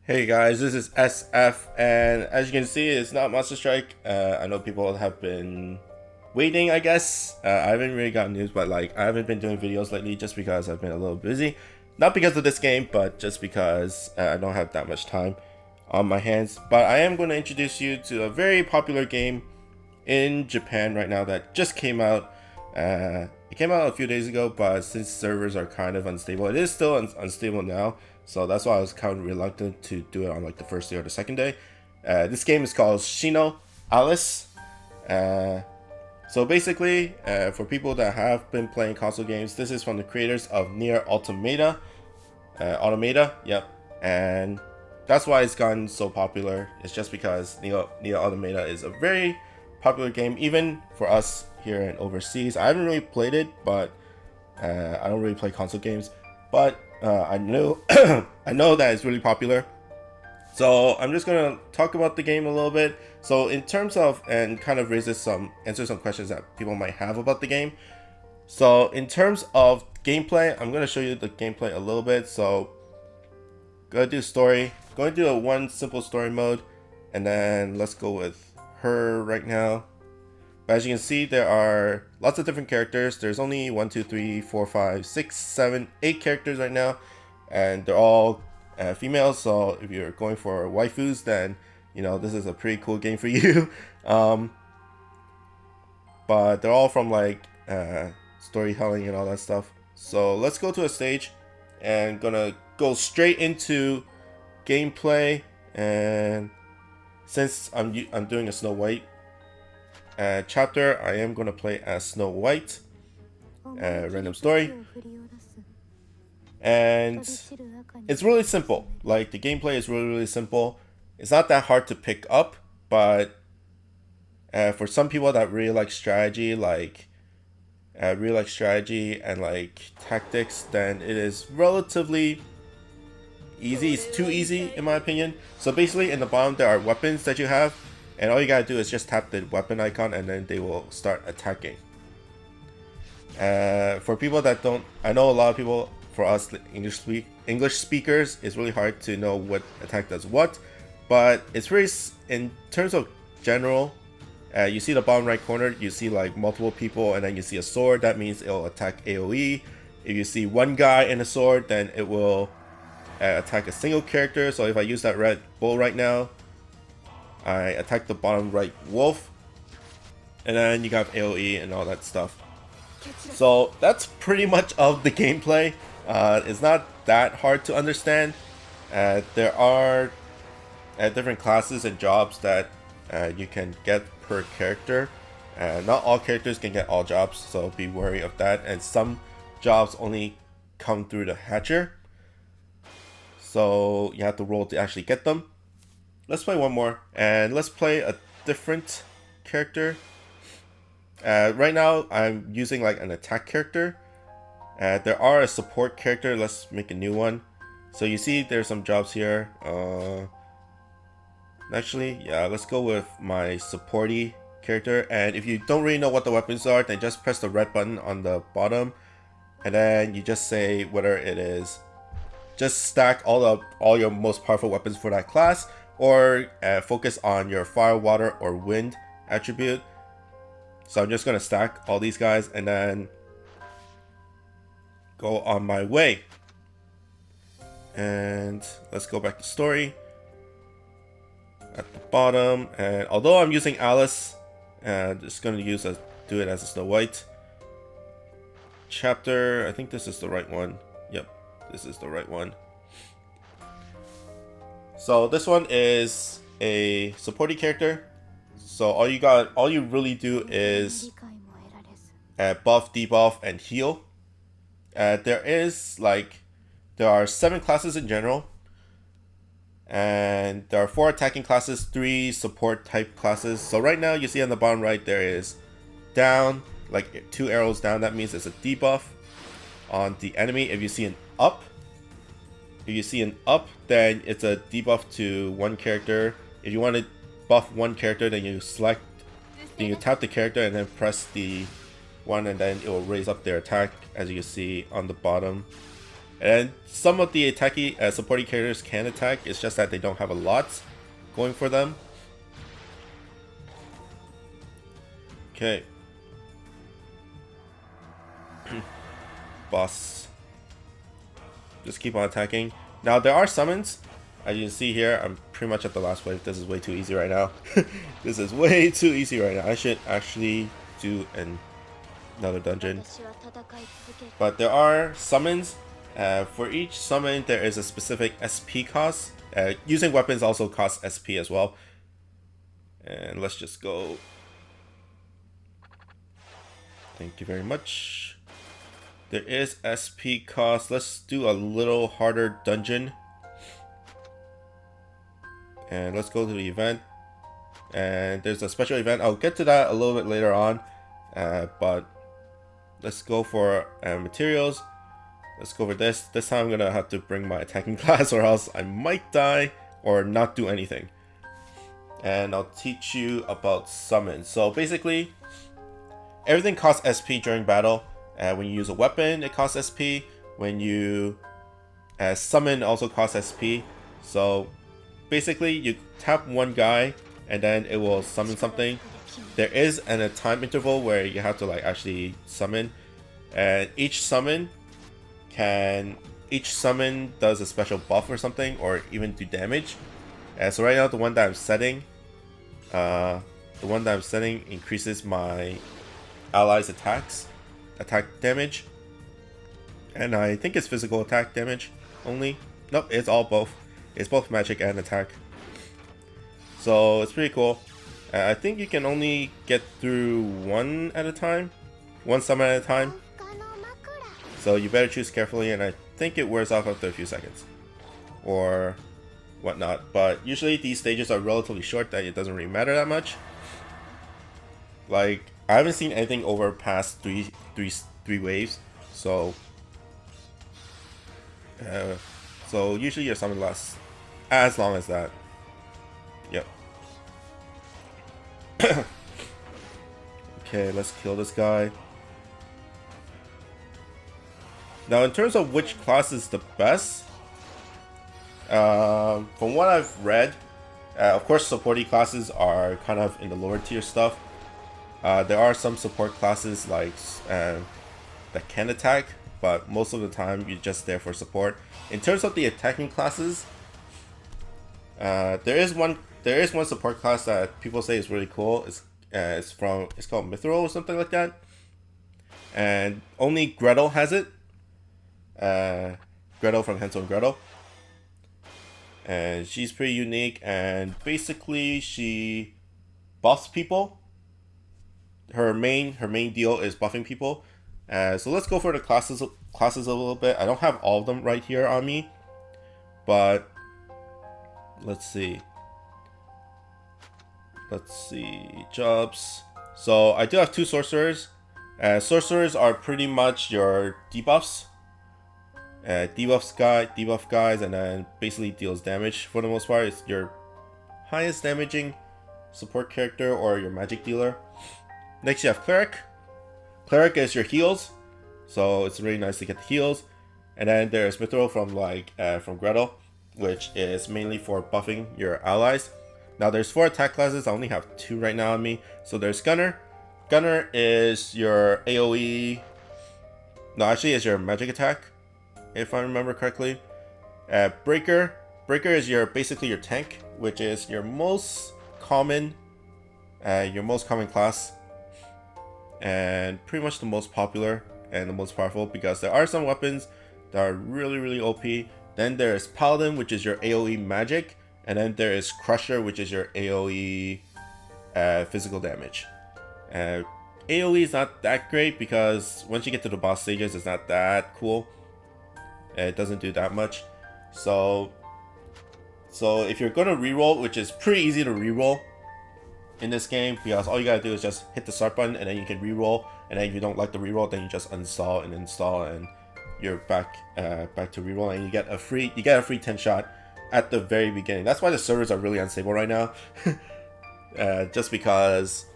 Hey guys, this is SF, and as you can see, it's not Monster Strike. I know people have been waiting, I guess. I haven't really gotten news, but I haven't been doing videos lately just because I've been a little busy. Not because of this game, but just because I don't have that much time on my hands. But I am going to introduce you to a very popular game in Japan right now that just came out. It came out a few days ago, but since servers are kind of unstable, it is still unstable now. So that's why I was kind of reluctant to do it on the first day or the second day. This game is called SINoALICE. So basically, for people that have been playing console games, this is from the creators of Nier Automata. Yep. And that's why it's gotten so popular. It's just because Nier Automata is a very popular game, even for us here and overseas. I haven't really played it, but I don't really play console games. But I know I know that it's really popular, so I'm just gonna talk about the game a little bit. So in terms of, and kind of answer some questions that people might have about the game. So in terms of gameplay, I'm gonna show you the gameplay a little bit. So gonna do story, going to do a one simple story mode, and then let's go with her right now. But as you can see, there are lots of different characters. There's only 1, 2, 3, 4, 5, 6, 7, 8 characters right now, and they're all females. So if you're going for waifus, then this is a pretty cool game for you. But they're all from storytelling and all that stuff. So let's go to a stage, and gonna go straight into gameplay. And since I'm doing a Snow White chapter, I am going to play as Snow White, random story, and it's really simple. The gameplay is really simple. It's not that hard to pick up, but for some people that really like strategy, and tactics, then it is relatively easy. It's too easy in my opinion. So basically, in the bottom there are weapons that you have, and all you gotta do is just tap the weapon icon, and then they will start attacking. For people that don't, I know a lot of people, for us English speakers, it's really hard to know what attack does what, but it's very, in terms of general, you see the bottom right corner, you see multiple people, and then you see a sword. That means it'll attack AoE. If you see one guy in a sword, then it will attack a single character. So if I use that red bull right now, I attack the bottom right wolf, and then you got AoE and all that stuff. So that's pretty much of the gameplay. It's not that hard to understand. There are different classes and jobs that you can get per character. Not all characters can get all jobs, so be wary of that. And some jobs only come through the hatcher, so you have to roll to actually get them. Let's play one more, and let's play a different character. Right now, I'm using an attack character. There are a support character. Let's make a new one. So you see there's some jobs here. Actually, yeah, let's go with my supporty character. And if you don't really know what the weapons are, then just press the red button on the bottom, and then you just say whether it is, just stack all your most powerful weapons for that class, or focus on your fire, water, or wind attribute. So I'm just going to stack all these guys and then go on my way. And let's go back to story at the bottom. And although I'm using Alice, just going to do it as a Snow White chapter. I think this is the right one. Yep, this is the right one. So this one is a supporting character. So all you really do is buff, debuff, and heal. There are 7 classes in general, and there are 4 attacking classes, 3 support type classes. So right now you see on the bottom right there is down, 2 arrows down. That means it's a debuff on the enemy. If you see an up, then it's a debuff to one character. If you want to buff one character, then you tap the character and then press the one, and then it will raise up their attack, as you can see on the bottom. And some of the attacky supporting characters can attack. It's just that they don't have a lot going for them. Okay. Boss. Just keep on attacking. Now there are summons. As you can see here, I'm pretty much at the last wave. This is way too easy right now. This is way too easy right now. I should actually do another dungeon. But there are summons. For each summon, there is a specific SP cost. Using weapons also costs SP as well. And let's just go. Thank you very much. There is SP cost. Let's do a little harder dungeon. And let's go to the event. And there's a special event. I'll get to that a little bit later on. But let's go for materials. Let's go for this. This time I'm gonna have to bring my attacking class or else I might die or not do anything. And I'll teach you about summons. So basically, everything costs SP during battle. When you use a weapon, it costs SP. When you summon, also costs SP. So basically, you tap one guy and then it will summon something. There is a time interval where you have to like actually summon, and each summon does a special buff or something, or even do damage. So right now the one that I'm setting increases my allies' attack damage, and I think it's physical attack damage only. Nope, it's all both. It's both magic and attack. So it's pretty cool. I think you can only get through one at a time, one summon at a time. So you better choose carefully, and I think it wears off after a few seconds or whatnot. But usually these stages are relatively short that it doesn't really matter that much. Like, I haven't seen anything over past three waves, so usually your summon lasts as long as that. Yep. Okay, let's kill this guy. Now, in terms of which class is the best, from what I've read, of course supporting classes are kind of in the lower tier stuff. There are some support classes like that can attack, but most of the time you're just there for support. In terms of the attacking classes, there is one support class that people say is really cool. It's called Mithril or something like that, and only Gretel has it. Gretel from Hansel and Gretel, and she's pretty unique, and basically she buffs people. Her main deal is buffing people. So let's go for the classes a little bit. I don't have all of them right here on me, but let's see jobs. So I do have two sorcerers. Sorcerers are pretty much your debuffs. Debuff guys, and then basically deals damage for the most part. It's your highest damaging support character or your magic dealer. Next you have Cleric. Cleric is your heals, so it's really nice to get the heals. And then there's Mithril from Gretel, which is mainly for buffing your allies. Now there's 4 attack classes. I only have 2 right now on me. So there's Gunner. Gunner is your AoE. No, actually it's your magic attack, if I remember correctly. Breaker is basically your tank, which is your most common class, and pretty much the most popular and the most powerful, because there are some weapons that are really OP. Then there's Paladin, which is your AoE magic, and then there is Crusher, which is your AoE physical damage. AoE is not that great because once you get to the boss stages, it's not that cool. It doesn't do that much. So if you're gonna reroll, which is pretty easy to reroll in this game, because all you gotta do is just hit the start button and then you can reroll, and then if you don't like the reroll, then you just uninstall and install, and you're back to reroll, and you get a free 10 shot at the very beginning. That's why the servers are really unstable right now. Just because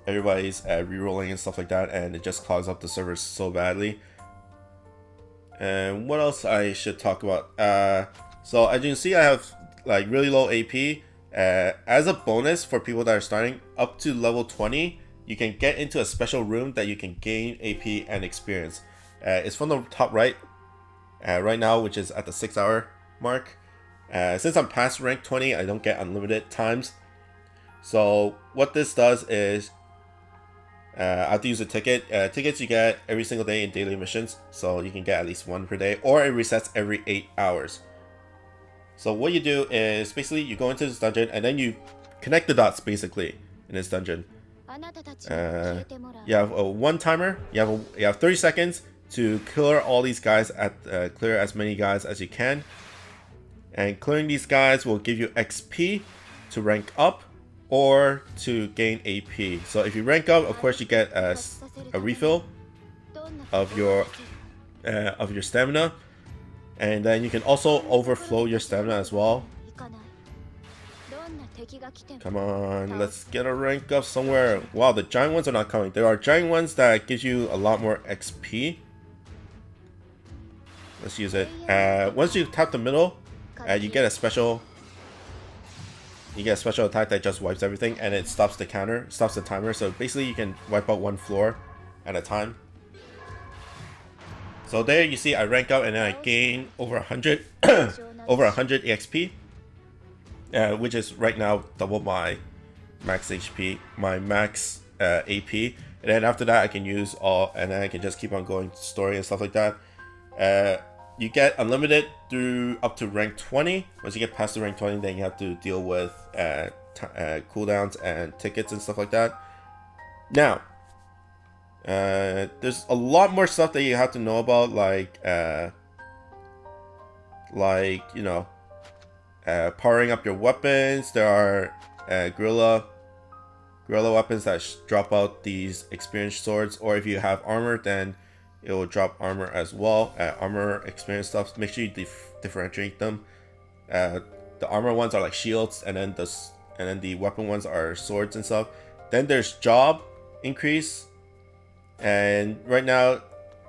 everybody's rerolling and stuff like that, and it just clogs up the servers so badly. And what else I should talk about? So as you can see, I have like really low AP. As a bonus for people that are starting up to level 20, you can get into a special room that you can gain AP and experience. It's from the top right right now, which is at the 6-hour mark. Since I'm past rank 20, I don't get unlimited times. So what this does is I have to use a ticket. Tickets you get every single day in daily missions, so you can get at least one per day, or it resets every 8 hours. So what you do is basically you go into this dungeon and then you connect the dots basically in this dungeon. You have a one timer. You have 30 seconds to clear all these guys clear as many guys as you can, and clearing these guys will give you XP to rank up or to gain AP. So if you rank up, of course you get a refill of your stamina, and then you can also overflow your stamina as well. Come on, let's get a rank up somewhere. Wow, the giant ones are not coming. There are giant ones that gives you a lot more XP. Let's use it. Once you tap the middle, you get a special attack that just wipes everything, and it stops the timer. So basically you can wipe out one floor at a time. So there you see I rank up and then I gain over 100 over 100 EXP, which is right now double my max HP, my max AP. And then after that I can use all, and then I can just keep on going story and stuff like that. You get unlimited through up to rank 20. Once you get past the rank 20, then you have to deal with cooldowns and tickets and stuff like that. Now, there's a lot more stuff that you have to know about, like you know, powering up your weapons. There are guerrilla weapons that drop out these experience swords, or if you have armor, then it will drop armor as well. Armor experience stuff, make sure you differentiate them. The armor ones are like shields, and then the weapon ones are swords and stuff. Then there's job increase, and right now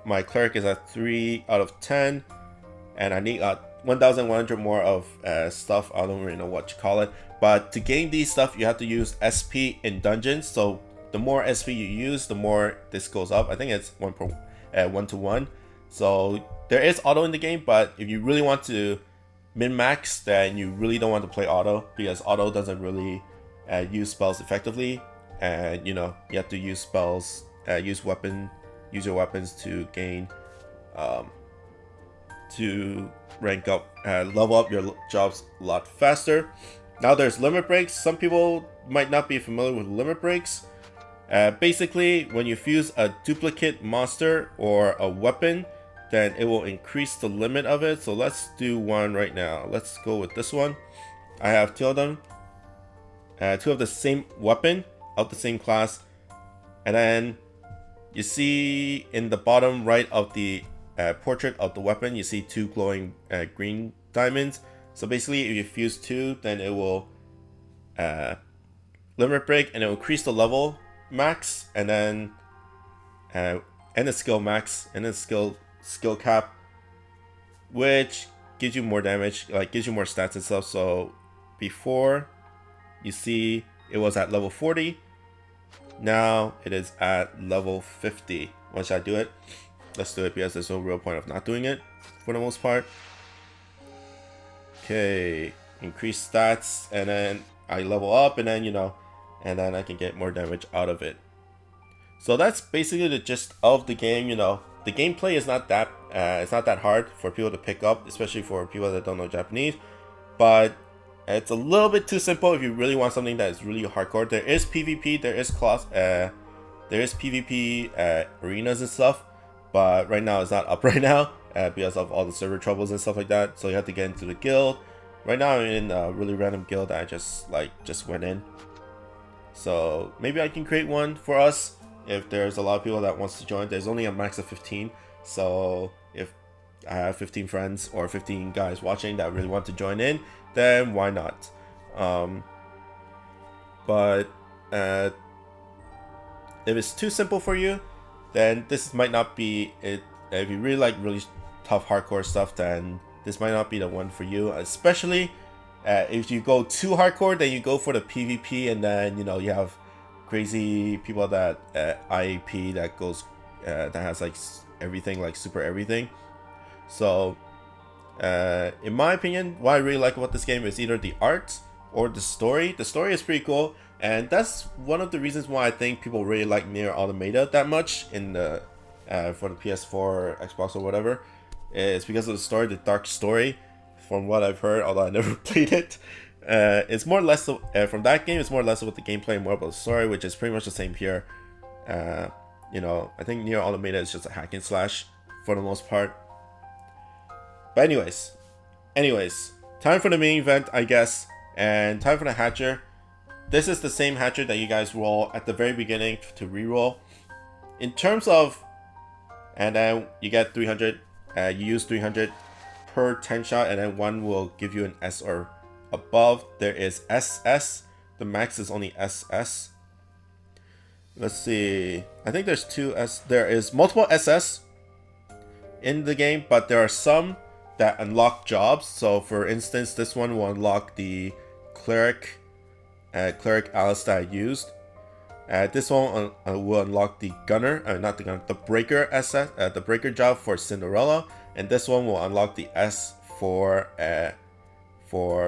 my cleric is at 3 out of 10, and I need 1,100 more of stuff. I don't really know what you call it, but to gain these stuff you have to use SP in dungeons. So the more SP you use, the more this goes up. I think it's 1 to 1. So there is auto in the game, but if you really want to min-max, then you really don't want to play auto, because auto doesn't really use spells effectively, and you know, you have to use spells, use your weapons to gain to rank up, level up your jobs a lot faster. Now there's limit breaks. Some people might not be familiar with limit breaks. Basically, when you fuse a duplicate monster or a weapon, then it will increase the limit of it. So let's do one right now. Let's go with this one. I have two of them, two of the same weapon of the same class, and then you see in the bottom right of the portrait of the weapon, you see two glowing green diamonds. So basically, if you fuse two, then it will limit break, and it will increase the level max, and then and the skill max, and then skill cap, which gives you more damage, like gives you more stats and stuff. So before, you see it was at level 40, now it is at level 50. Once I do it, let's do it, because there's no real point of not doing it for the most part. Okay, increase stats, and then I level up, and then, you know, and then I can get more damage out of it. So that's basically the gist of the game. You know, the gameplay is not that it's not that hard for people to pick up, especially for people that don't know Japanese, but it's a little bit too simple if you really want something that is really hardcore. There is PvP, there is PvP arenas and stuff, but right now it's not up right now because of all the server troubles and stuff like that. So you have to get into the guild. Right now I'm in a really random guild that I just went in. So maybe I can create one for us if there's a lot of people that wants to join. There's only a max of 15, so if I have 15 friends or 15 guys watching that really want to join in, then why not? But if it's too simple for you, then this might not be it. If you really like really tough hardcore stuff, then this might not be the one for you. Especially if you go too hardcore, then you go for the PvP, and then you know you have crazy people that IAP that goes that has like everything, like super everything. So in my opinion, what I really like about this game is either the art or the story. The story is pretty cool, and that's one of the reasons why I think people really like Nier Automata that much in the for the PS4 or Xbox or whatever. It's because of the story, the dark story, from what I've heard, although I never played it. It's more or less from that game. It's more or less about the gameplay, more about the story, which is pretty much the same here. You know, I think Nier Automata is just a hack and slash for the most part. But anyways, time for the main event, I guess, and time for the hatcher. This is the same hatcher that you guys roll at the very beginning to reroll. In terms of, and then you get 300. You use 300 per 10 shot, and then one will give you an S or above. There is SS. The max is only SS. Let's see. I think there's two S. There is multiple SS in the game, but there are some that unlock jobs. So for instance, this one will unlock the cleric Alice that I used. This one will unlock the gunner, not the gunner, the breaker SS, the breaker job for Cinderella, and this one will unlock the S for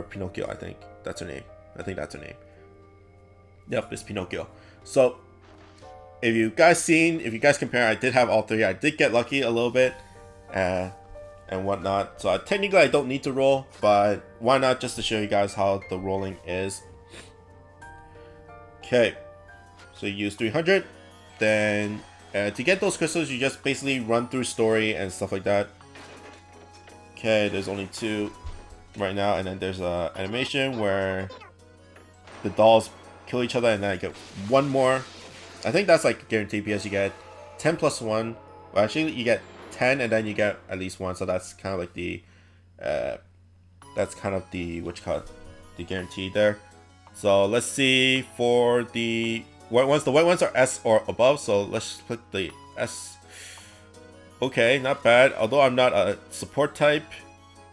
Pinocchio. I think that's her name. Yep, it's Pinocchio. So if you guys compare, I did have all three. I did get lucky a little bit, and whatnot. So technically I don't need to roll, but why not, just to show you guys how the rolling is. Okay. So you use 300, then to get those crystals, you just basically run through story and stuff like that. Okay, there's only 2 right now, and then there's a animation where the dolls kill each other, and then I get 1 more. I think that's like guaranteed because you get 10 plus 1. Well, actually, you get 10, and then you get at least 1. So that's kind of like the what you call it, the guarantee there. So let's see for the white ones. The white ones are S or above, so let's click the S. Okay, not bad, although I'm not a support type.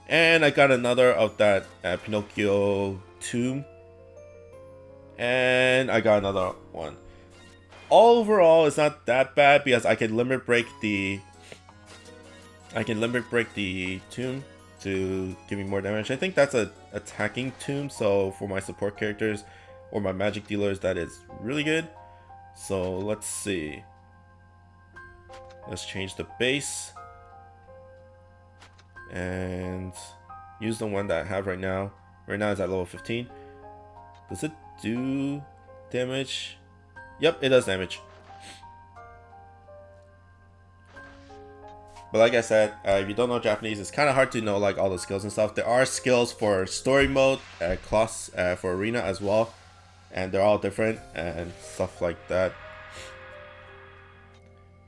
And I got another of that Pinocchio tomb. And I got another one. Overall, it's not that bad because I can limit break the tomb to give me more damage. I think that's a attacking tomb, so for my support characters or my magic dealers, that is really good. So let's see. Let's change the base and use the one that I have right now. Right now it's at level 15. Does it do damage? Yep, it does damage. But like I said, if you don't know Japanese, it's kind of hard to know like all the skills and stuff. There are skills for story mode, class for arena as well, and they're all different and stuff like that.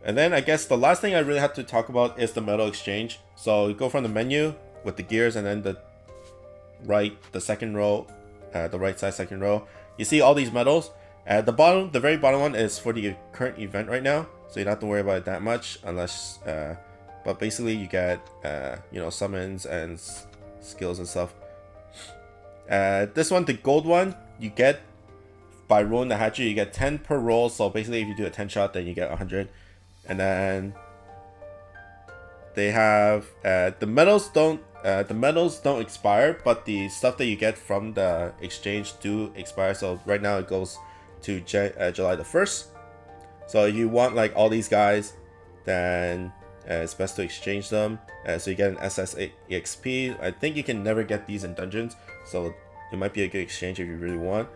And then I guess the last thing I really have to talk about is the medal exchange. So you go from the menu with the gears, and then the right side second row. You see all these medals. At the bottom, the very bottom one is for the current event right now, so you don't have to worry about it that much, unless. But basically, you get summons and skills and stuff. This one, the gold one, you get by rolling the hatchet. You get 10 per roll. So basically, if you do a 10 shot, then you get 100. And then they have the medals don't expire, but the stuff that you get from the exchange do expire. So right now it goes to July the 1st. So if you want like all these guys, then it's best to exchange them. So you get an SS EXP. I think you can never get these in dungeons, so it might be a good exchange if you really want.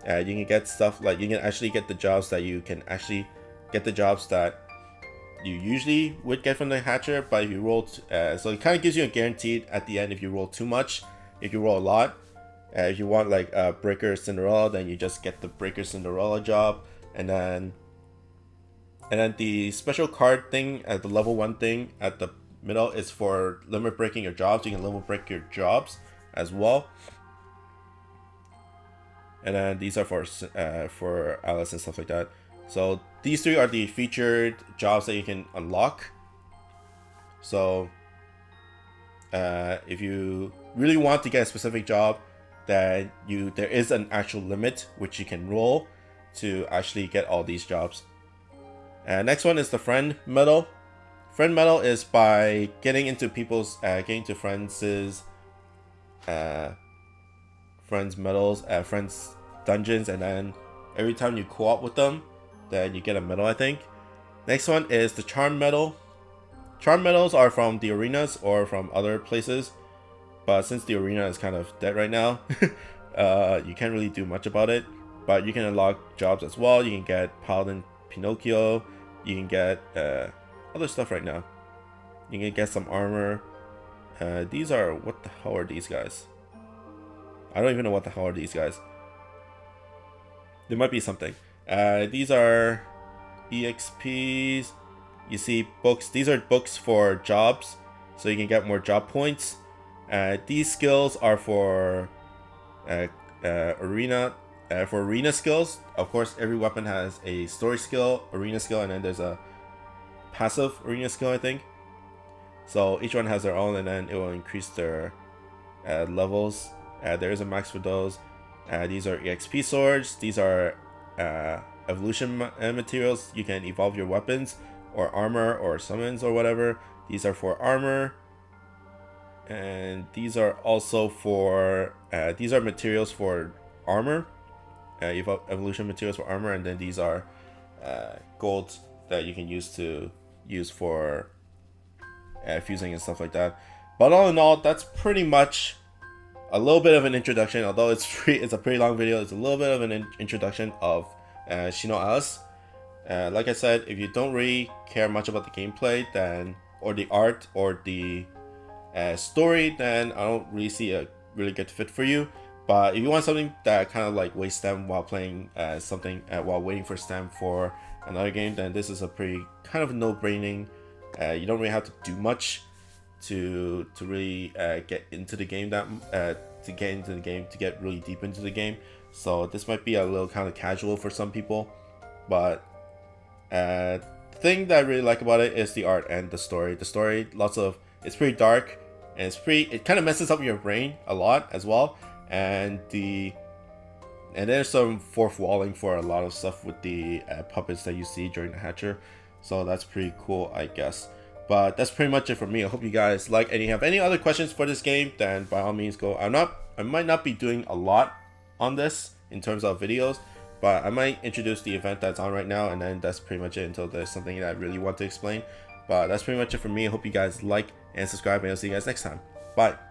You can get stuff like you can actually get the jobs that you can actually get the jobs that you usually would get from the hatcher, but if you roll so it kind of gives you a guaranteed at the end if you roll too much. If you roll a lot, if you want like a Breaker Cinderella, then you just get the Breaker Cinderella job. And then the special card thing at the level 1 thing at the middle is for limit breaking your jobs. You can limit break your jobs as well. And then these are for Alice and stuff like that. So these 3 are the featured jobs that you can unlock. So if you really want to get a specific job, then there is an actual limit which you can roll to actually get all these jobs. Next one is the friend medal. Friend medal is by getting into friends medals, friends dungeons, and then every time you co-op with them, then you get a medal, I think. Next one is the charm medal. Charm medals are from the arenas or from other places, but since the arena is kind of dead right now, you can't really do much about it. But you can unlock jobs as well. You can get Paladin Pinocchio. You can get other stuff right now. You can get some armor. These are, what the hell are these guys? I don't even know what the hell are these guys. There might be something. These are EXPs. You see books. These are books for jobs, so you can get more job points. These skills are for arena skills. Of course, every weapon has a story skill, arena skill, and then there's a passive arena skill, I think. So each one has their own, and then it will increase their levels. There is a max for those. These are EXP swords. These are evolution materials. You can evolve your weapons or armor or summons or whatever. These are for armor. And these are also for these are materials for armor, evolution materials for armor, and then these are gold that you can use for fusing and stuff like that. But all in all, that's pretty much a little bit of an introduction. Although it's a pretty long video, it's a little bit of an introduction of SINoALICE. Like I said, if you don't really care much about the gameplay, then or the art or the story, then I don't really see a really good fit for you. But if you want something that kind of like wastes stem while playing while waiting for stem for another game, then this is a pretty kind of no-braining. You don't really have to do much to really get into the game to get really deep into the game. So this might be a little kind of casual for some people, but the thing that I really like about it is the art and the story. The story, it's pretty dark, and it kind of messes up your brain a lot as well. And there's some fourth walling for a lot of stuff with the puppets that you see during the hatcher. So that's pretty cool, I guess. But that's pretty much it for me. I hope you guys like, and you have any other questions for this game, then by all means go. I might not be doing a lot on this in terms of videos, but I might introduce the event that's on right now, and then that's pretty much it until there's something that I really want to explain. But that's pretty much it for me. I hope you guys like and subscribe, and I'll see you guys next time. Bye.